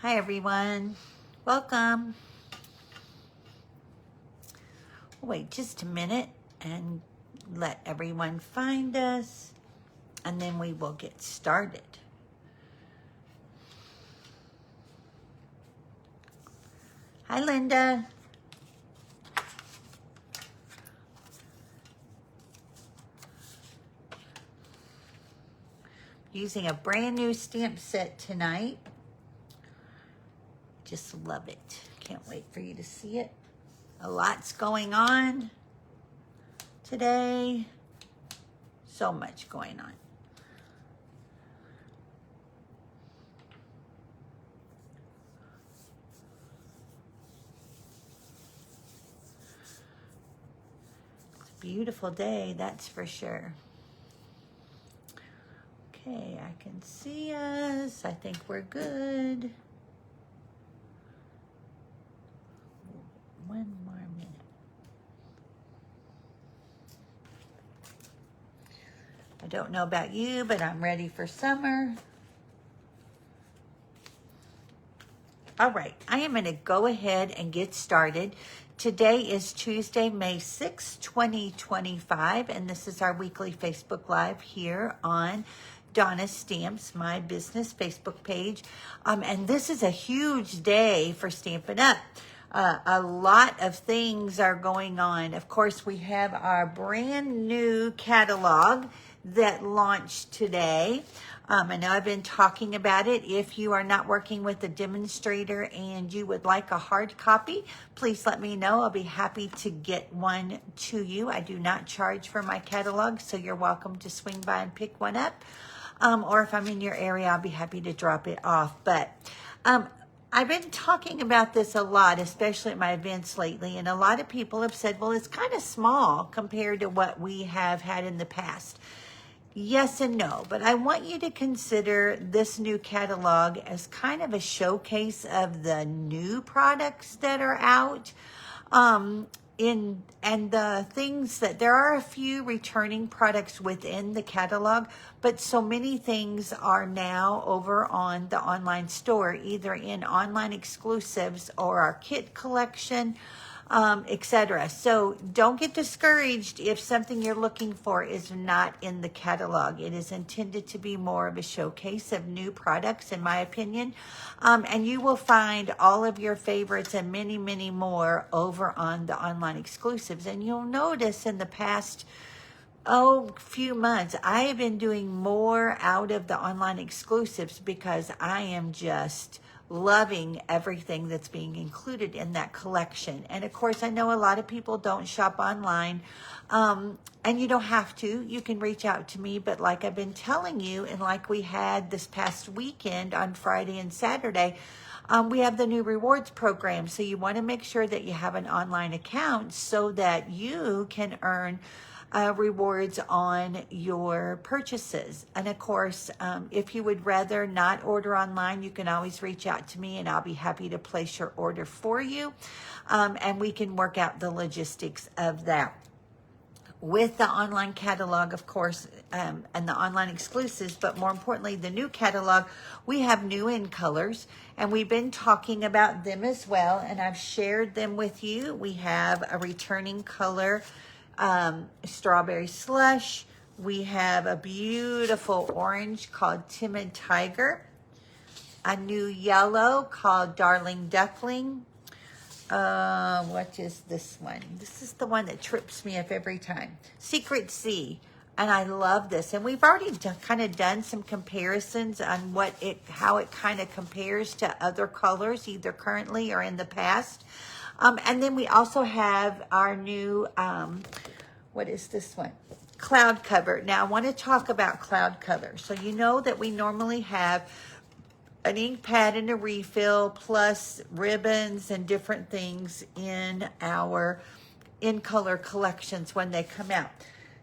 Hi everyone, welcome. We'll wait just a minute and let everyone find us, and then we will get started. Hi Linda. Using a brand new stamp set tonight. Just love it. Can't wait for you to see it. A lot's going on today. So much going on. It's a beautiful day, that's for sure. Okay, I can see us. I think we're good. One more minute. I don't know about you, but I'm ready for summer. All right, I am going to go ahead and get started. Today is Tuesday, May 6, 2025, and this is our weekly Facebook Live here on Donna Stamps, my business Facebook page. And this is a huge day for Stampin' Up! A lot of things are going on. Of course, we have our brand new catalog that launched today. I know I've been talking about it. If you are not working with a demonstrator and you would like a hard copy, please let me know. I'll be happy to get one to you. I do not charge for my catalog, so you're welcome to swing by and pick one up. Or if I'm in your area, I'll be happy to drop it off. But I've been talking about this a lot, especially at my events lately, and a lot of people have said, well, it's kind of small compared to what we have had in the past. Yes and no, but I want you to consider this new catalog as kind of a showcase of the new products that are out. And the things that there are a few returning products within the catalog, but so many things are now over on the online store, either in online exclusives or our kit collection, etc. So don't get discouraged if something you're looking for is not in the catalog. It is intended to be more of a showcase of new products, in my opinion. And you will find all of your favorites and many, many more over on the online exclusives. And you'll notice in the past few months, I have been doing more out of the online exclusives because I am just loving everything that's being included in that collection. And of course, I know a lot of people don't shop online, and you don't have to. You can reach out to me, but like I've been telling you, and like we had this past weekend on Friday and Saturday, we have the new rewards program. So you want to make sure that you have an online account so that you can earn rewards on your purchases. And of course, if you would rather not order online, you can always reach out to me and I'll be happy to place your order for you. And we can work out the logistics of that. With the online catalog, of course, and the online exclusives, but more importantly, the new catalog, we have new in colors, and we've been talking about them as well, and I've shared them with you. We have a returning color, strawberry slush. We have a beautiful orange called Timid Tiger, a new yellow called Darling Duckling. What is this one? This is the one that trips me up every time. Secret Sea. And I love this. And we've already kind of done some comparisons on how it kind of compares to other colors, either currently or in the past. And then we also have our new, what is this one? Cloud cover. Now I want to talk about cloud cover. So you know that we normally have an ink pad and a refill plus ribbons and different things in our in color collections when they come out.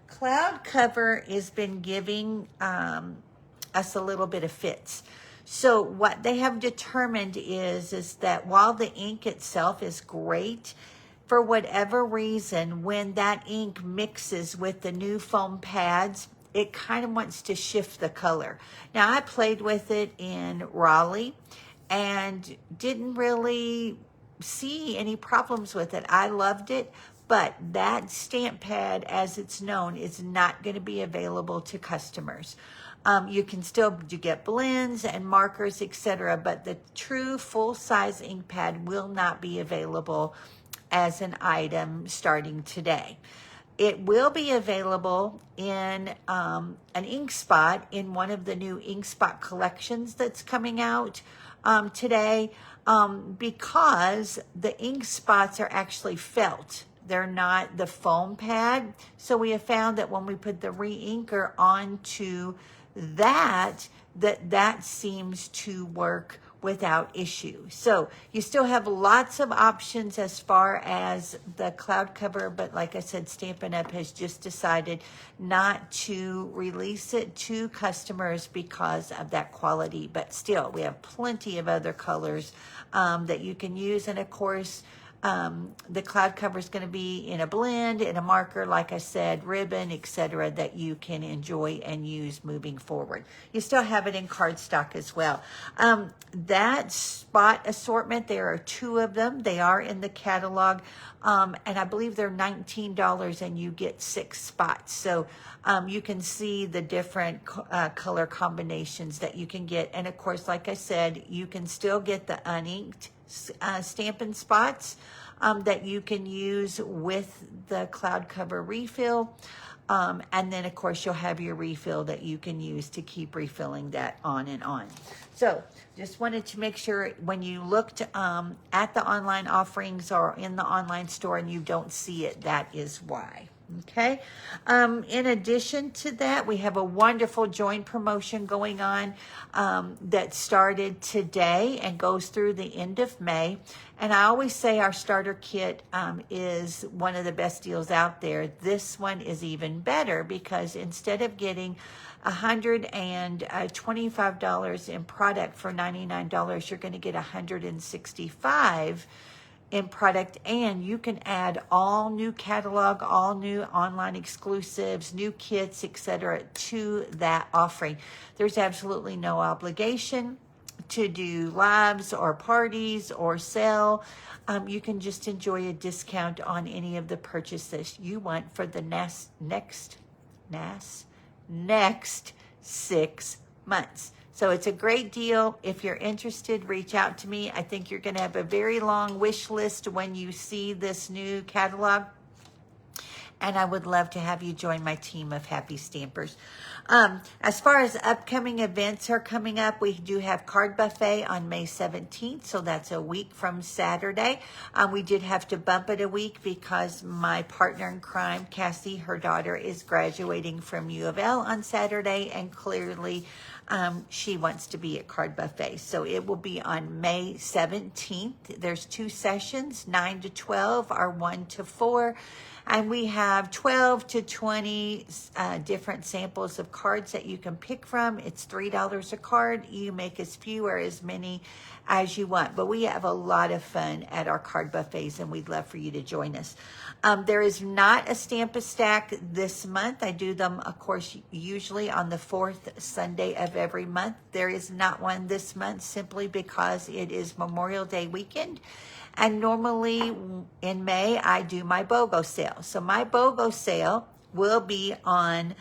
Cloud cover has been giving us a little bit of fits. So what they have determined is that while the ink itself is great, for whatever reason, when that ink mixes with the new foam pads, it kind of wants to shift the color. Now, I played with it in Raleigh and didn't really see any problems with it. I loved it, but that stamp pad, as it's known, is not going to be available to customers. You can still get blends and markers, etc., but the true full-size ink pad will not be available as an item starting today. It will be available in an ink spot in one of the new ink spot collections that's coming out today, because the ink spots are actually felt. They're not the foam pad. So we have found that when we put the re-inker onto that seems to work without issue. So you still have lots of options as far as the cloud cover, but like I said, Stampin' Up! Has just decided not to release it to customers because of that quality. But still, we have plenty of other colors that you can use. And of course, the cloud cover is going to be in a blend, in a marker, like I said, ribbon, etc., that you can enjoy and use moving forward. You still have it in cardstock as well. That spot assortment, there are 2 of them. They are in the catalog, and I believe they're $19, and you get 6 spots. So you can see the different color combinations that you can get. And of course, like I said, you can still get the uninked Stampin' Spots that you can use with the cloud cover refill. And then, of course, you'll have your refill that you can use to keep refilling that on and on. So just wanted to make sure when you looked at the online offerings or in the online store and you don't see it, that is why. Okay. In addition to that, we have a wonderful join promotion going on that started today and goes through the end of May. And I always say our starter kit is one of the best deals out there. This one is even better because instead of getting $125 in product for $99, you're going to get $165 in product, and you can add all new catalog, all new online exclusives, new kits, etc. to that offering. There's absolutely no obligation to do lives or parties or sell. You can just enjoy a discount on any of the purchases you want for the next 6 months. So it's a great deal. If you're interested, reach out to me. I think you're going to have a very long wish list when you see this new catalog. And I would love to have you join my team of happy stampers. As far as upcoming events are coming up, we do have Card Buffet on May 17th, so that's a week from Saturday. We did have to bump it a week because my partner in crime, Cassie, her daughter, is graduating from U of L on Saturday, and clearly she wants to be at Card Buffet. So it will be on May 17th. There's 2 sessions, 9 to 12 or 1 to 4. And we have 12 to 20 different samples of cards that you can pick from. It's $3 a card. You make as few or as many as you want. But we have a lot of fun at our card buffets, and we'd love for you to join us. There is not a Stamp-A-Stack this month. I do them, of course, usually on the 4th Sunday of every month. There is not one this month simply because it is Memorial Day weekend. And normally in May, I do my BOGO sale. So my BOGO sale will be on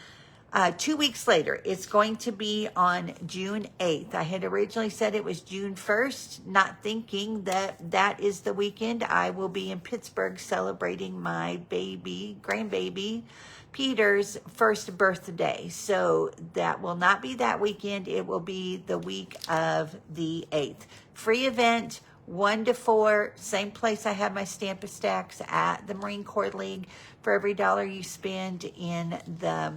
2 weeks later. It's going to be on June 8th. I had originally said it was June 1st, not thinking that that is the weekend. I will be in Pittsburgh celebrating my grandbaby, Peter's first birthday. So that will not be that weekend. It will be the week of the 8th. Free event. 1 to 4, same place I have my Stamp-A-Stacks at the Marine Corps League. For every dollar you spend in the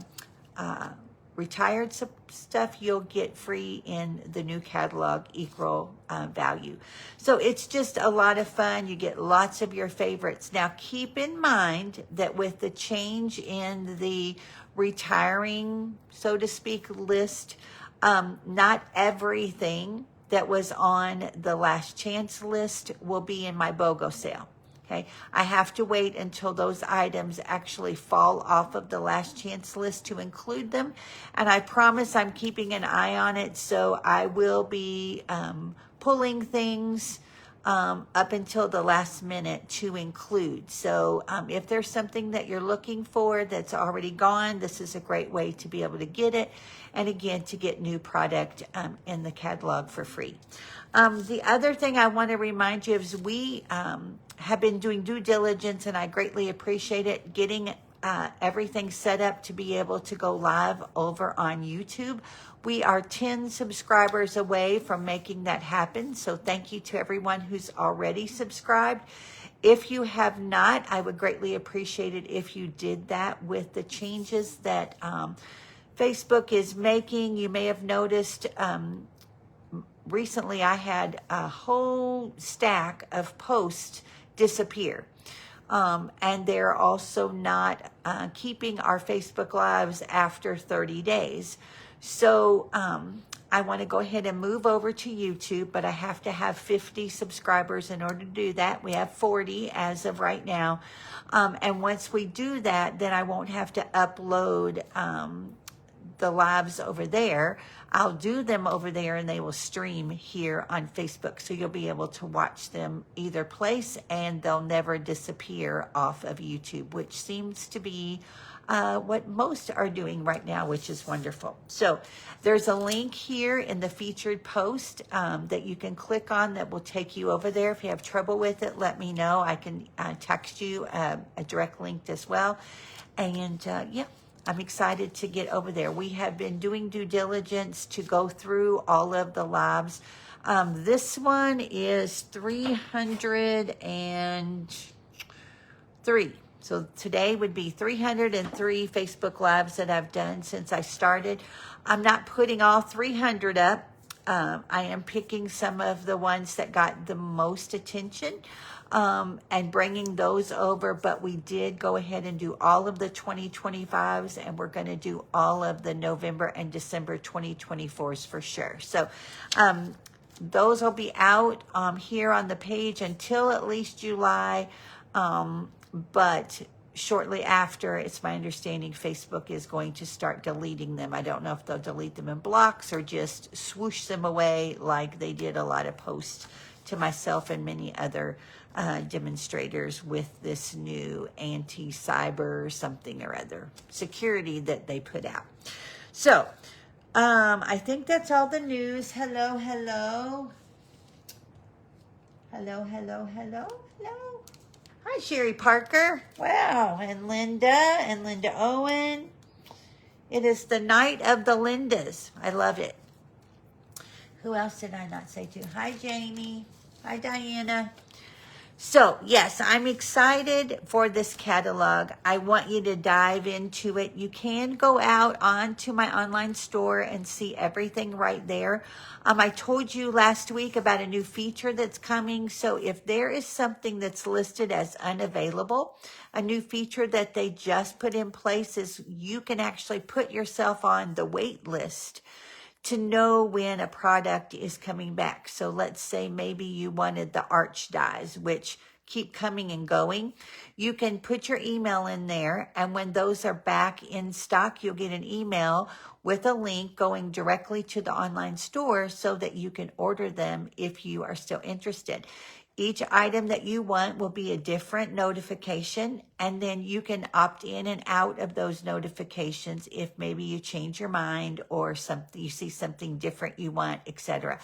retired stuff, you'll get free in the new catalog, equal value. So it's just a lot of fun. You get lots of your favorites. Now keep in mind that with the change in the retiring, so to speak, list, not everything that was on the last chance list will be in my BOGO sale. Okay, I have to wait until those items actually fall off of the last chance list to include them. And I promise I'm keeping an eye on it. So I will be pulling things up until the last minute to include. So if there's something that you're looking for that's already gone, this is a great way to be able to get it. And again, to get new product in the catalog for free. The other thing I want to remind you is we have been doing due diligence, and I greatly appreciate it, getting everything set up to be able to go live over on YouTube. We are 10 subscribers away from making that happen. So thank you to everyone who's already subscribed. If you have not, I would greatly appreciate it if you did that with the changes that Facebook is making. You may have noticed recently I had a whole stack of posts disappear. And they're also not keeping our Facebook Lives after 30 days. So I want to go ahead and move over to YouTube, but I have to have 50 subscribers in order to do that. We have 40 as of right now. And once we do that, then I won't have to upload the lives over there. I'll do them over there and they will stream here on Facebook. So you'll be able to watch them either place and they'll never disappear off of YouTube, which seems to be what most are doing right now, which is wonderful. So there's a link here in the featured post that you can click on that will take you over there. If you have trouble with it, let me know. I can text you a direct link as well. And yeah. I'm excited to get over there. We have been doing due diligence to go through all of the lives. This one is 303. So today would be 303 Facebook Lives that I've done since I started. I'm not putting all 300 up. I am picking some of the ones that got the most attention. And bringing those over, but we did go ahead and do all of the 2025s, and we're going to do all of the November and December 2024s for sure. So those will be out here on the page until at least July, but shortly after, it's my understanding Facebook is going to start deleting them. I don't know if they'll delete them in blocks or just swoosh them away like they did a lot of posts to myself and many other demonstrators with this new anti-cyber something or other security that they put out. So I think that's all the news. Hello, hello. Hello, hello, hello, hello. Hi, Sherry Parker. Wow, and Linda Owen. It is the night of the Lindas. I love it. Who else did I not say to? Hi, Jamie. Hi, Diana. So, yes, I'm excited for this catalog. I want you to dive into it. You can go out onto my online store and see everything right there. I told you last week about a new feature that's coming. So if there is something that's listed as unavailable, a new feature that they just put in place is you can actually put yourself on the wait list to know when a product is coming back. So let's say maybe you wanted the arch dies, which keep coming and going. You can put your email in there, and when those are back in stock, you'll get an email with a link going directly to the online store so that you can order them if you are still interested. Each item that you want will be a different notification, and then you can opt in and out of those notifications if maybe you change your mind or something, you see something different you want, etc.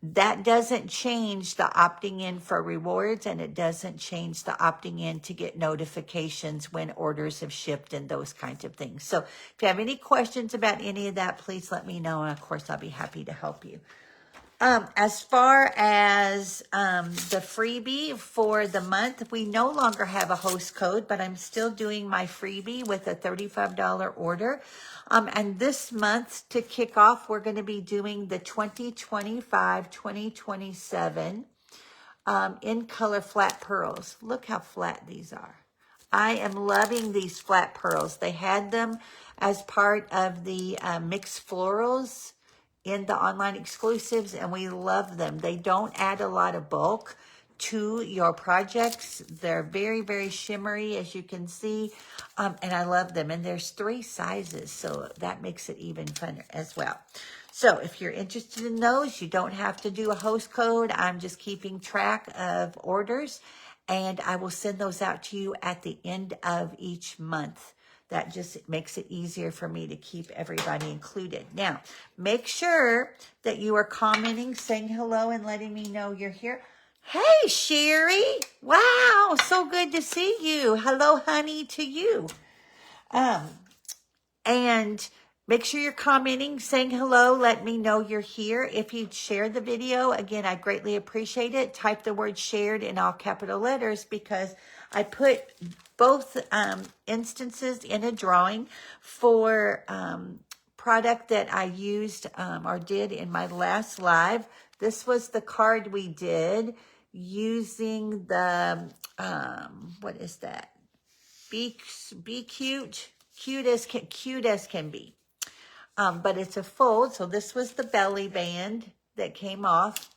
That doesn't change the opting in for rewards, and it doesn't change the opting in to get notifications when orders have shipped and those kinds of things. So if you have any questions about any of that, please let me know, and of course I'll be happy to help you. As far as the freebie for the month, we no longer have a host code, but I'm still doing my freebie with a $35 order. And this month, to kick off, we're going to be doing the 2025-2027 in color flat pearls. Look how flat these are. I am loving these flat pearls. They had them as part of the mixed florals in the online exclusives, and we love them. They don't add a lot of bulk to your projects. They're very, very shimmery, as you can see, and I love them. And there's 3 sizes, so that makes it even funner as well. So if you're interested in those, you don't have to do a host code. I'm just keeping track of orders, and I will send those out to you at the end of each month. That just makes it easier for me to keep everybody included. Now, make sure that you are commenting, saying hello, and letting me know you're here. Hey, Sherry. Wow, so good to see you. Hello, honey, to you. And make sure you're commenting, saying hello. Let me know you're here. If you share the video, again, I greatly appreciate it. Type the word shared in all capital letters, because I put both instances in a drawing for product that I used or did in my last live. This was the card we did using the, what is that? Be cute. Cute as can be. But it's a fold. So this was the belly band that came off.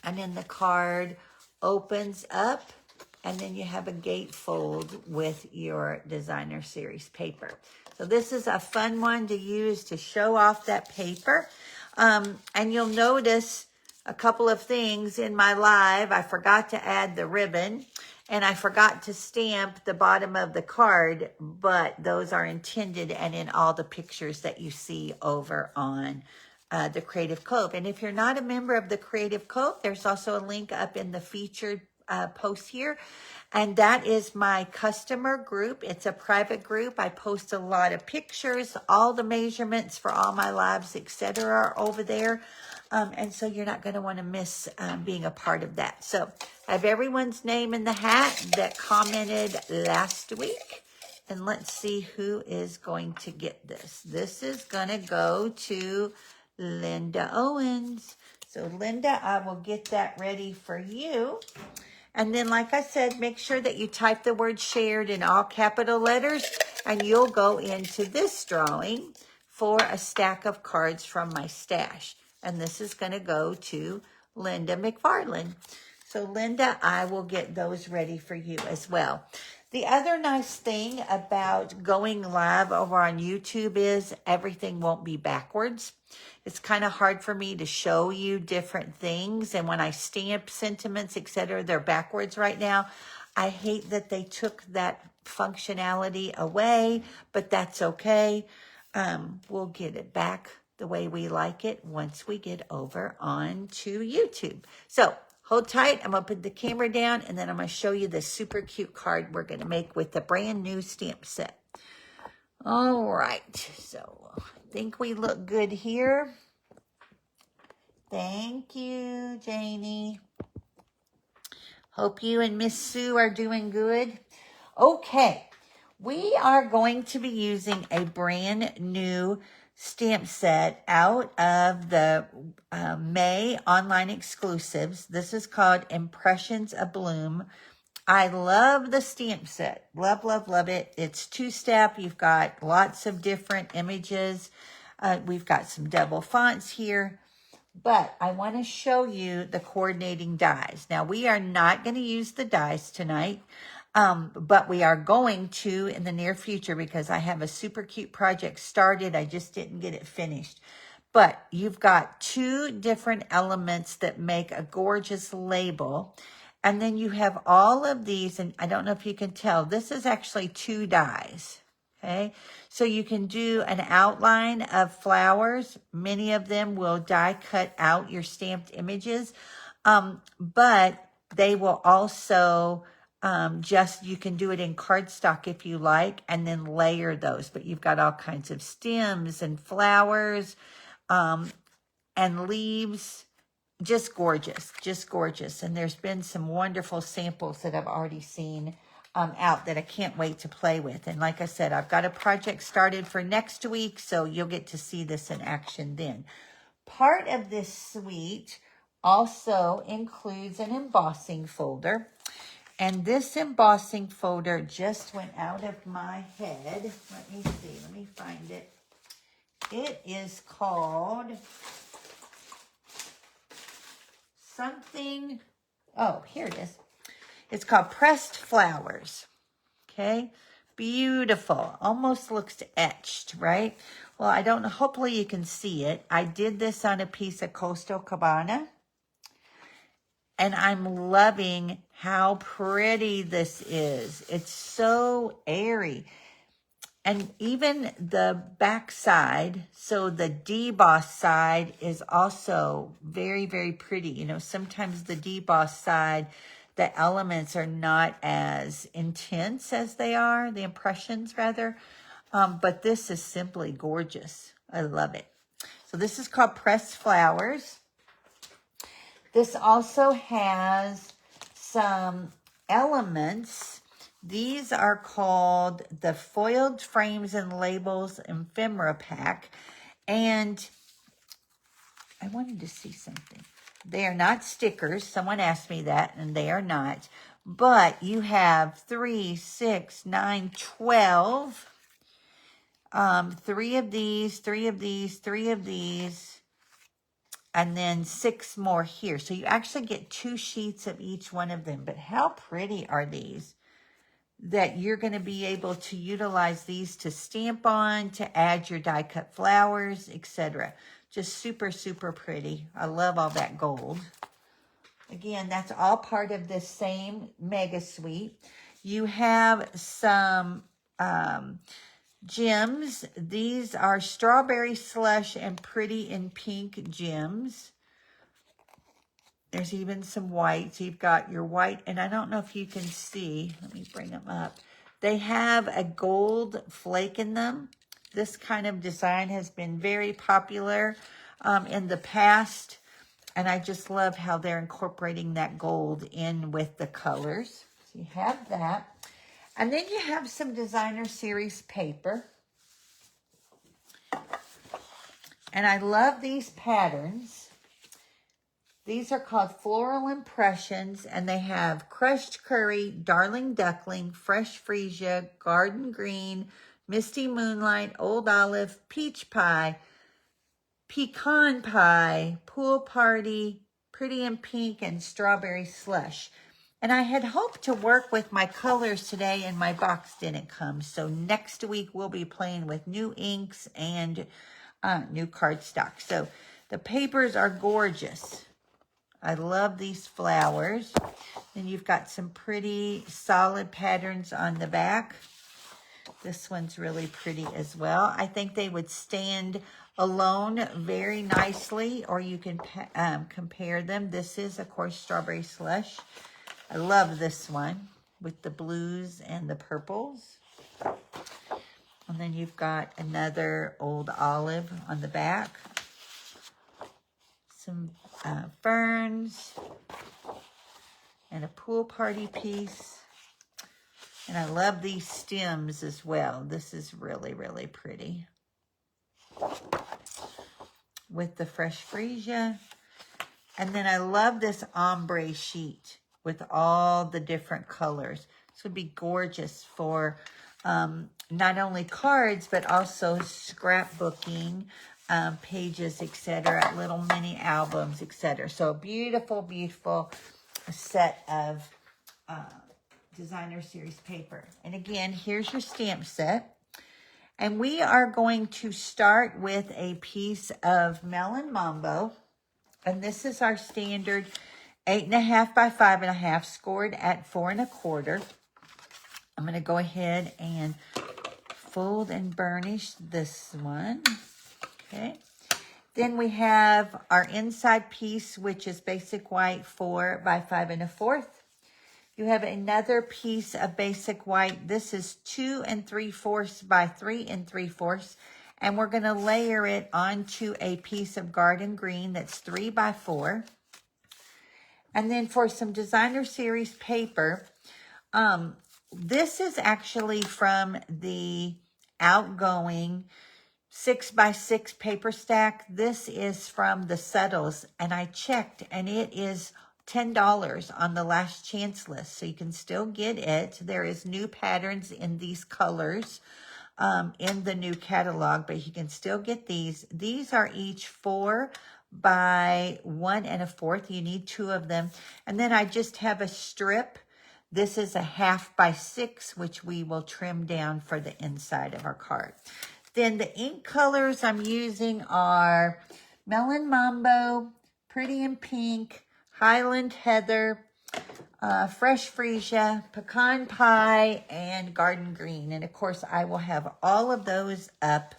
And then the card opens up. And then you have a gatefold with your designer series paper. So this is a fun one to use to show off that paper. And you'll notice a couple of things in my live. I forgot to add the ribbon. And I forgot to stamp the bottom of the card, but those are intended and in all the pictures that you see over on the Creative Cove. And if you're not a member of the Creative Cove, there's also a link up in the featured post here. And that is my customer group. It's a private group. I post a lot of pictures, all the measurements for all my lives, etc. are over there. And so you're not going to want to miss being a part of that. So I have everyone's name in the hat that commented last week. And let's see who is going to get this. This is going to go to Linda Owens. So Linda, I will get that ready for you. And then, like I said, make sure that you type the word shared in all capital letters, and you'll go into this drawing for a stack of cards from my stash. And this is going to go to Linda McFarland. So Linda, I will get those ready for you as well. The other nice thing about going live over on YouTube is everything won't be backwards. It's kind of hard for me to show you different things. And when I stamp sentiments, etc., they're backwards right now. I hate that they took that functionality away, but that's okay. We'll get it back the way we like it once we get over onto YouTube. So hold tight. I'm going to put the camera down, and then I'm going to show you the super cute card we're going to make with the brand new stamp set. All right. So I think we look good here. Thank you, Janie. Hope you and Miss Sue are doing good. Okay. We are going to be using a brand new stamp set out of the May online exclusives. This is called Impressions of Bloom. I love the stamp set. Love, love, love it. It's 2-step. You've got lots of different images. We've got some double fonts here. But I want to show you the coordinating dies. Now, we are not going to use the dies tonight. But we are going to in the near future, because I have a super cute project started. I just didn't get it finished. But you've got 2 different elements that make a gorgeous label. And then you have all of these, and I don't know if you can tell, this is actually 2 dies. Okay, so you can do an outline of flowers. Many of them will die cut out your stamped images. But they will also... you can do it in cardstock if you like, and then layer those. But you've got all kinds of stems and flowers and leaves. Just gorgeous, just gorgeous. And there's been some wonderful samples that I've already seen out that I can't wait to play with. And like I said, I've got a project started for next week, so you'll get to see this in action then. Part of this suite also includes an embossing folder. And this embossing folder just went out of my head. Let me see. Let me find it. It is called something Oh, here it is. It's called Pressed Flowers. Okay, beautiful. Almost looks etched, right? Well, I don't know. Hopefully you can see it. I did this on a piece of Coastal Cabana. And I'm loving how pretty this is. It's so airy. And even the back side, so the deboss side is also very, very pretty. You know, sometimes the deboss side, the elements are not as intense as they are, the impressions rather. But this is simply gorgeous. I love it. So this is called Pressed Flowers. This also has some elements. These are called the Foiled Frames and Labels Ephemera Pack. And I wanted to see something. They are not stickers. Someone asked me that, and they are not. But you have 3, 6, 9, 12. 3 of these, 3 of these, 3 of these, and then 6 more here. So you actually get 2 sheets of each one of them. But how pretty are these? That you're going to be able to utilize these to stamp on, to add your die cut flowers, etc. Just super, super pretty. I love all that gold. Again, that's all part of this same mega suite. You have some gems. These are Strawberry Slush and Pretty in Pink gems. There's even some white. So you've got your white, and I don't know if you can see. Let me bring them up. They have a gold flake in them. This kind of design has been very popular in the past, and I just love how they're incorporating that gold in with the colors. So you have that. And then you have some designer series paper. And I love these patterns. These are called Floral Impressions, and they have Crushed Curry, Darling Duckling, Fresh Freesia, Garden Green, Misty Moonlight, Old Olive, Peach Pie, Pecan Pie, Pool Party, Pretty in Pink, and Strawberry Slush. And I had hoped to work with my colors today, and my box didn't come. So next week, we'll be playing with new inks and new cardstock. So the papers are gorgeous. I love these flowers. And you've got some pretty solid patterns on the back. This one's really pretty as well. I think they would stand alone very nicely, or you can compare them. This is, of course, Strawberry Slush. I love this one with the blues and the purples. And then you've got another Old Olive on the back. Some ferns and a pool party piece. And I love these stems as well. This is really, really pretty. With the Fresh Freesia. And then I love this ombre sheet with all the different colors. This would be gorgeous for not only cards, but also scrapbooking, pages, etc., little mini albums, etc. So a beautiful, beautiful set of designer series paper. And again, here's your stamp set. And we are going to start with a piece of Melon Mambo. And this is our standard 8.5 by 5.5, scored at 4 1/4. I'm going to go ahead and fold and burnish this one. Okay. Then we have our inside piece, which is basic white 4 by 5 1/4. You have another piece of basic white. This is 2 3/4 by 3 3/4. And we're going to layer it onto a piece of garden green that's 3 by 4. And then for some designer series paper, this is actually from the outgoing 6 by 6 paper stack. This is from the Settles, and I checked, and it is $10 on the last chance list, so you can still get it. There is new patterns in these colors in the new catalog, but you can still get these. These are each 4 by 1 1/4. You need 2 of them. And then I just have a strip. This is a 1/2 by 6, which we will trim down for the inside of our card. Then the ink colors I'm using are Melon Mambo, Pretty in Pink, Highland Heather, Fresh Freesia, Pecan Pie, and Garden Green. And of course, I will have all of those up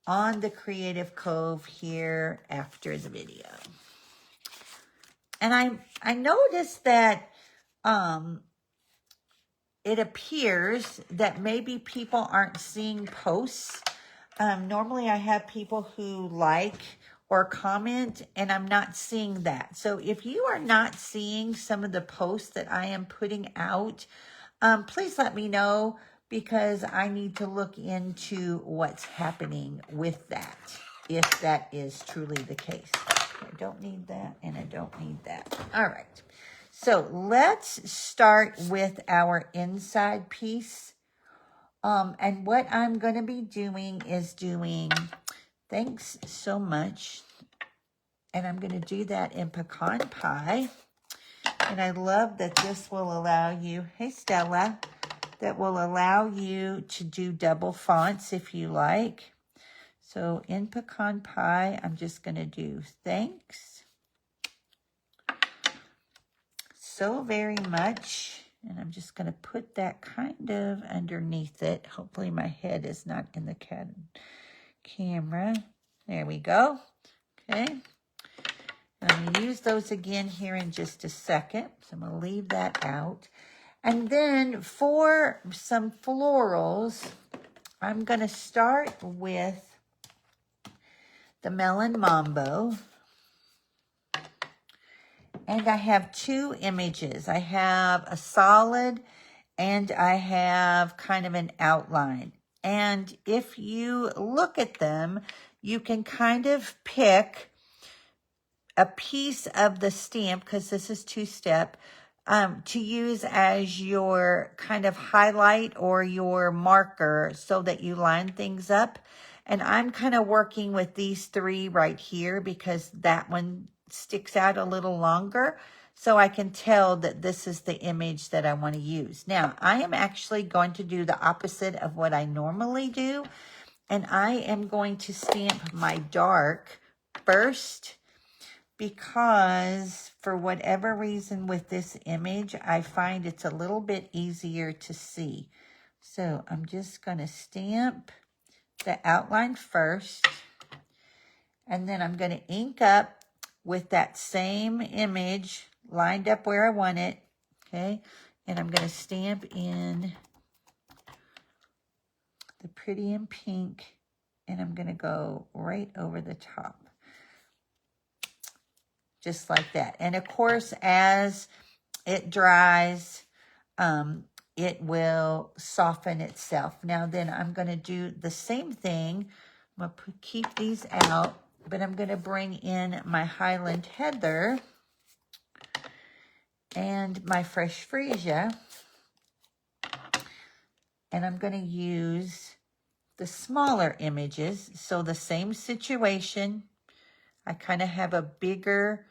on the Creative Cove here after the video. And I noticed that it appears that maybe people aren't seeing posts. Normally I have people who like or comment, and I'm not seeing that. So if you are not seeing some of the posts that I am putting out, please let me know, because I need to look into what's happening with that, if that is truly the case. I don't need that, and I don't need that. All right. So let's start with our inside piece. And what I'm going to be doing is doing thanks so much. And I'm going to do that in Pecan Pie. And I love that this will allow you, hey Stella, that will allow you to do double fonts if you like. So in Pecan Pie, I'm just going to do thanks so very much. And I'm just going to put that kind of underneath it. Hopefully my head is not in the camera. There we go. Okay. And I'm going to use those again here in just a second. So I'm going to leave that out. And then for some florals, I'm going to start with the Melon Mambo. And I have 2 images. I have a solid and I have kind of an outline. And if you look at them, you can kind of pick a piece of the stamp, because this is 2-step, to use as your kind of highlight or your marker so that you line things up. And I'm kind of working with these 3 right here because that one sticks out a little longer, so I can tell that this is the image that I want to use. Now, I am actually going to do the opposite of what I normally do, and I am going to stamp my dark first, because for whatever reason with this image, I find it's a little bit easier to see. So I'm just going to stamp the outline first, and then I'm going to ink up with that same image lined up where I want it, okay? And I'm going to stamp in the Pretty in Pink, and I'm going to go right over the top. Just like that. And of course, as it dries, it will soften itself. Now then, I'm going to do the same thing. I'm going to keep these out, but I'm going to bring in my Highland Heather and my Fresh Freesia. And I'm going to use the smaller images. So the same situation. I kind of have a bigger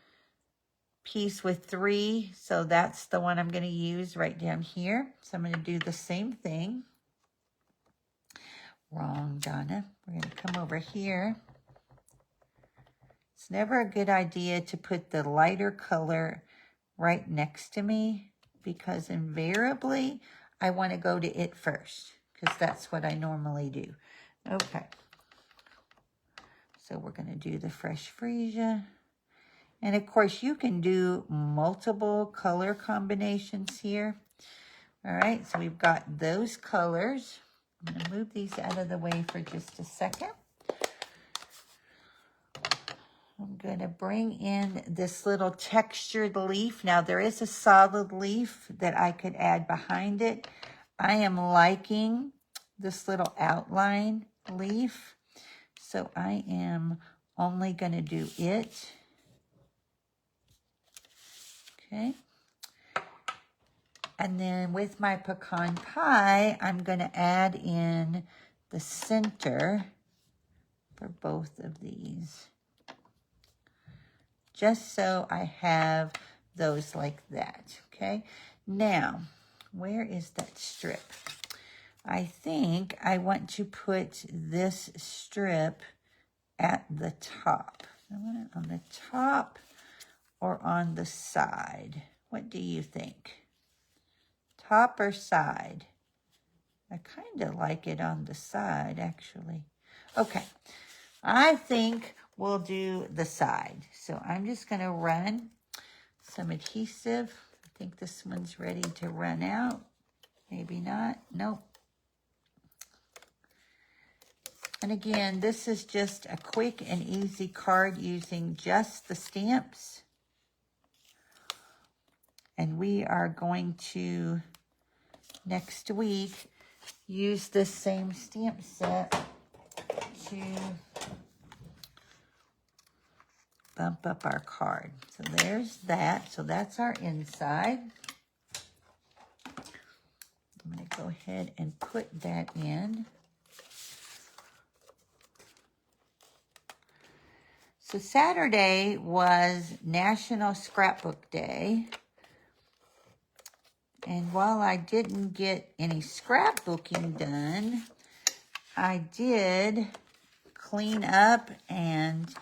piece with 3. So that's the one I'm going to use right down here. So I'm going to do the same thing. Wrong, Donna. We're going to come over here. It's never a good idea to put the lighter color right next to me, because invariably I want to go to it first, because that's what I normally do. Okay. So we're going to do the Fresh Freesia. And of course you can do multiple color combinations here. All right, so we've got those colors. I'm going to move these out of the way for just a second. I'm going to bring in this little textured leaf. Now, there is a solid leaf that I could add behind it. I am liking this little outline leaf, so I am only going to do it. Okay. And then with my Pecan Pie, I'm going to add in the center for both of these. just so I have those like that, okay? Now, where is that strip? I think I want to put this strip at the top. I want it on the top or on the side. What do you think? Top or side? I kind of like it on the side, actually. Okay, I think we'll do the side. So I'm just going to run some adhesive. I think this one's ready to run out. Maybe not. Nope. And again, this is just a quick and easy card using just the stamps. And we are going to, next week, use this same stamp set to bump up our card. So there's that. So that's our inside. I'm going to go ahead and put that in. So Saturday was National Scrapbook Day. And while I didn't get any scrapbooking done, I did clean up and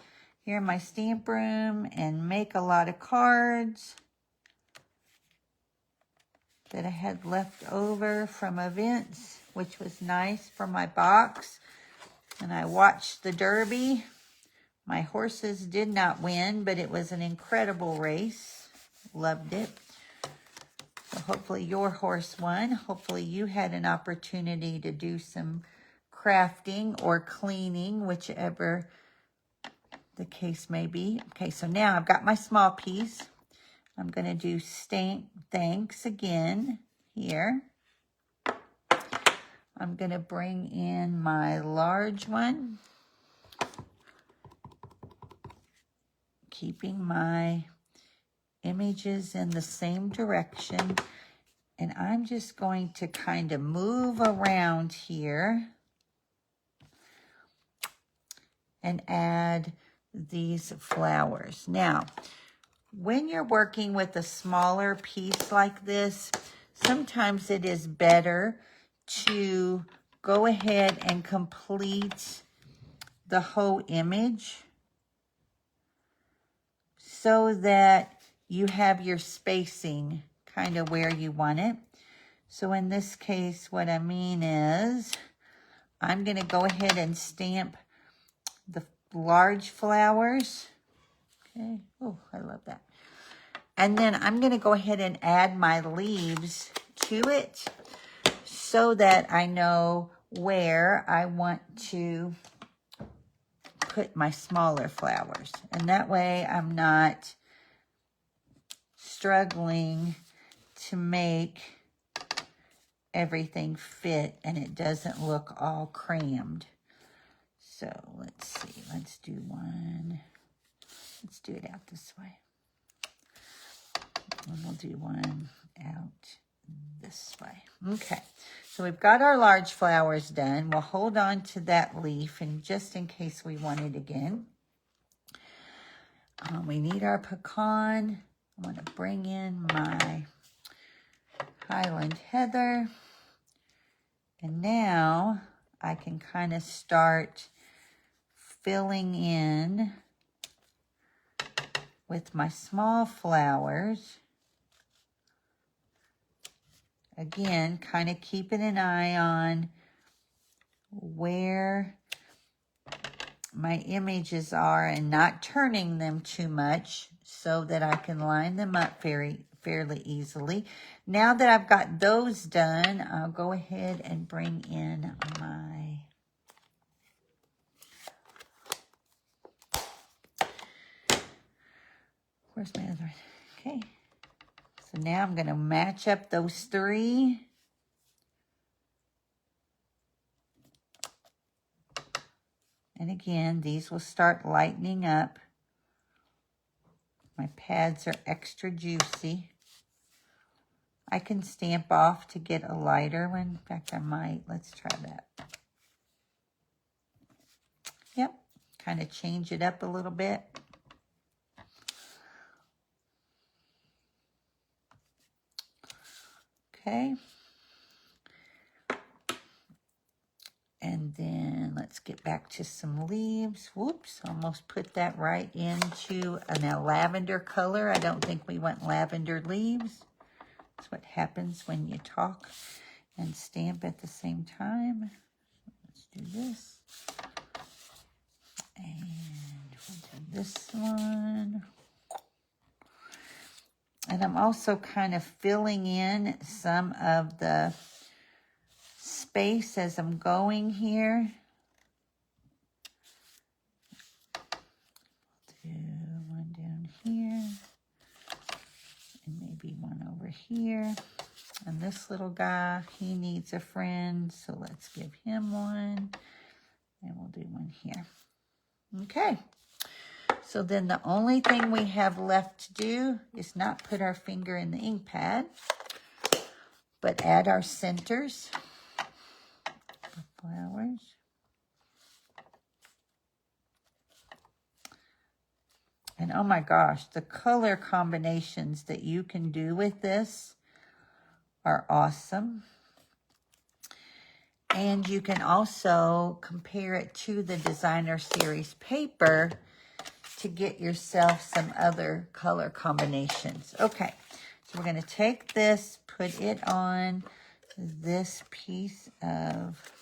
here in my stamp room and make a lot of cards that I had left over from events, which was nice for my box. And I watched the Derby. My horses did not win, but it was an incredible race. Loved it. So hopefully your horse won. Hopefully you had an opportunity to do some crafting or cleaning, whichever the case may be. Okay, so now I've got my small piece. I'm going to do thanks again here. I'm going to bring in my large one, keeping my images in the same direction. And I'm just going to kind of move around here and add these flowers. Now, when you're working with a smaller piece like this, sometimes it is better to go ahead and complete the whole image so that you have your spacing kind of where you want it. So in this case, what I mean is I'm going to go ahead and stamp the large flowers. Okay. Oh, I love that. And then I'm going to go ahead and add my leaves to it so that I know where I want to put my smaller flowers. And that way I'm not struggling to make everything fit and it doesn't look all crammed. So let's see, let's do one. Let's do it out this way. And we'll do one out this way. Okay, so we've got our large flowers done. We'll hold on to that leaf and just in case we want it again. We need our pecan. I'm going to bring in my Highland Heather. And now I can kind of start filling in with my small flowers. Again, kind of keeping an eye on where my images are and not turning them too much so that I can line them up fairly easily. Now that I've got those done, I'll go ahead and bring in my where's my other one? Okay. So now I'm going to match up those three. And again, these will start lightening up. My pads are extra juicy. I can stamp off to get a lighter one. In fact, I might. Let's try that. Yep. Kind of change it up a little bit. Okay. And then let's get back to some leaves. Whoops, almost put that right into a lavender color. I don't think we want lavender leaves. That's what happens when you talk and stamp at the same time. Let's do this. And we'll do this one. And I'm also kind of filling in some of the space as I'm going here. Do one down here. And maybe one over here. And this little guy, he needs a friend, so let's give him one. And we'll do one here. Okay. So then the only thing we have left to do is not put our finger in the ink pad, but add our centers. Flowers. And oh my gosh, the color combinations that you can do with this are awesome. And you can also compare it to the Designer Series paper to get yourself some other color combinations. Okay, so we're going to take this, put it on this piece of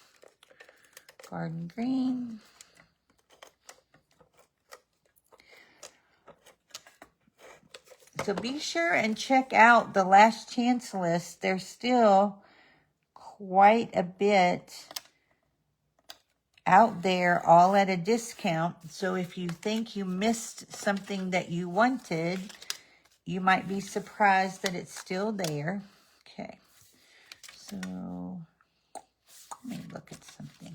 garden green. So be sure and check out the Last Chance list. There's still quite a bit out there, all at a discount. So if you think you missed something that you wanted, you might be surprised that it's still there. Okay, so let me look at something.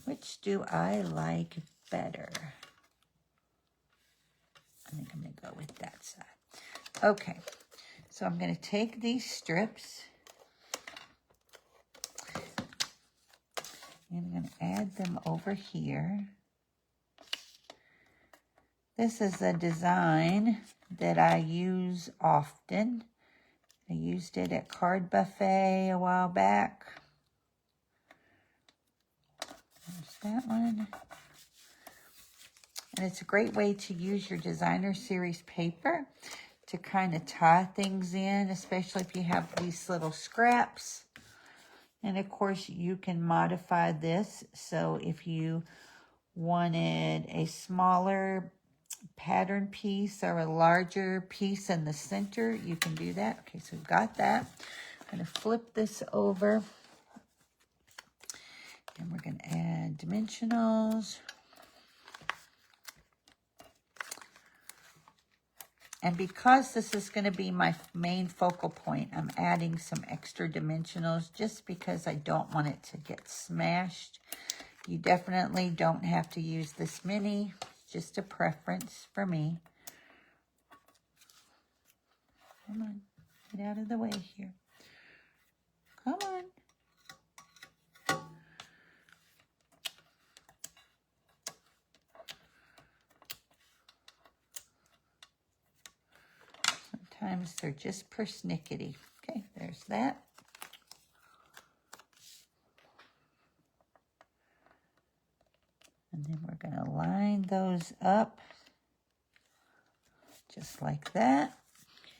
Which do I like better? I think I'm going to go with that side. Okay, so I'm going to take these strips and I'm going to add them over here. This is a design that I use often. I used it at Card Buffet a while back. There's that one. And it's a great way to use your Designer Series paper to kind of tie things in, especially if you have these little scraps. And of course, you can modify this. So if you wanted a smaller pattern piece or a larger piece in the center, you can do that. Okay, so we've got that. I'm going to flip this over. And we're going to add dimensionals. And because this is going to be my main focal point, I'm adding some extra dimensionals just because I don't want it to get smashed. You definitely don't have to use this many. It's just a preference for me. Come on, get out of the way here. Come on. Sometimes they're just persnickety. Okay, there's that. And then we're going to line those up just like that.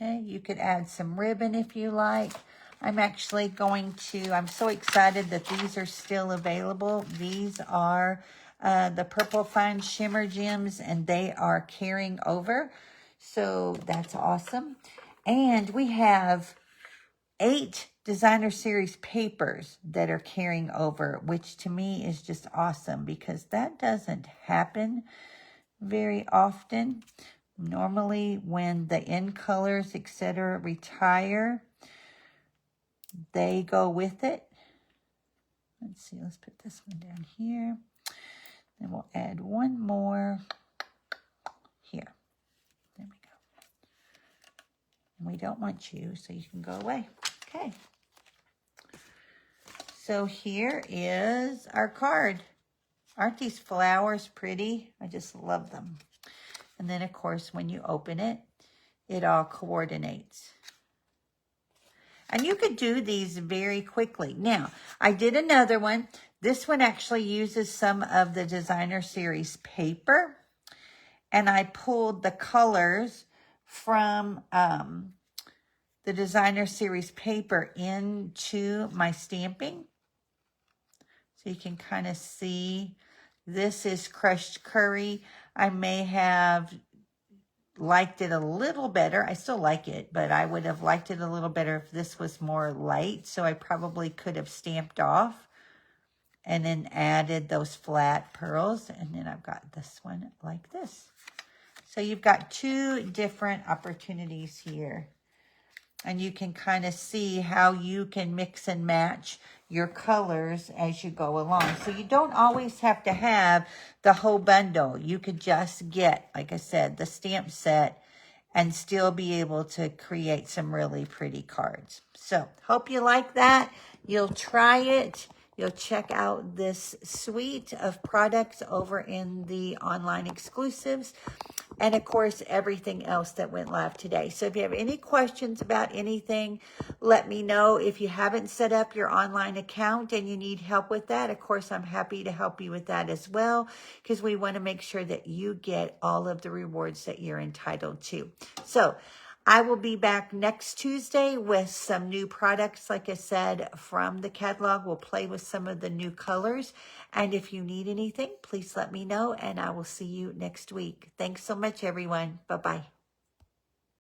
Okay, you could add some ribbon if you like. I'm actually going to, I'm so excited that these are still available. These are the Purple Fine Shimmer Gems, and they are carrying over. So that's awesome. And we have 8 Designer Series papers that are carrying over, which to me is just awesome because that doesn't happen very often. Normally when the end colors, etc., retire, they go with it. Let's see, let's put this one down here. Then we'll add one more here. There we go. And we don't want you, so you can go away. Okay. So here is our card. Aren't these flowers pretty? I just love them. And then, of course, when you open it, it all coordinates. And you could do these very quickly. Now, I did another one. This one actually uses some of the Designer Series paper. And I pulled the colors from the Designer Series paper into my stamping. So you can kind of see this is crushed curry. I may have liked it a little better. I still like it, but I would have liked it a little better if this was more light. So I probably could have stamped off and then added those flat pearls. And then I've got this one like this. So you've got two different opportunities here. And you can kind of see how you can mix and match your colors as you go along. So you don't always have to have the whole bundle. You could just get, like I said, the stamp set and still be able to create some really pretty cards. So hope you like that. You'll try it. You'll check out this suite of products over in the online exclusives. And of course, everything else that went live today. So if you have any questions about anything, let me know. If you haven't set up your online account and you need help with that, of course, I'm happy to help you with that as well, because we want to make sure that you get all of the rewards that you're entitled to. So I will be back next Tuesday with some new products, like I said, from the catalog. We'll play with some of the new colors. And if you need anything, please let me know, and I will see you next week. Thanks so much, everyone. Bye-bye.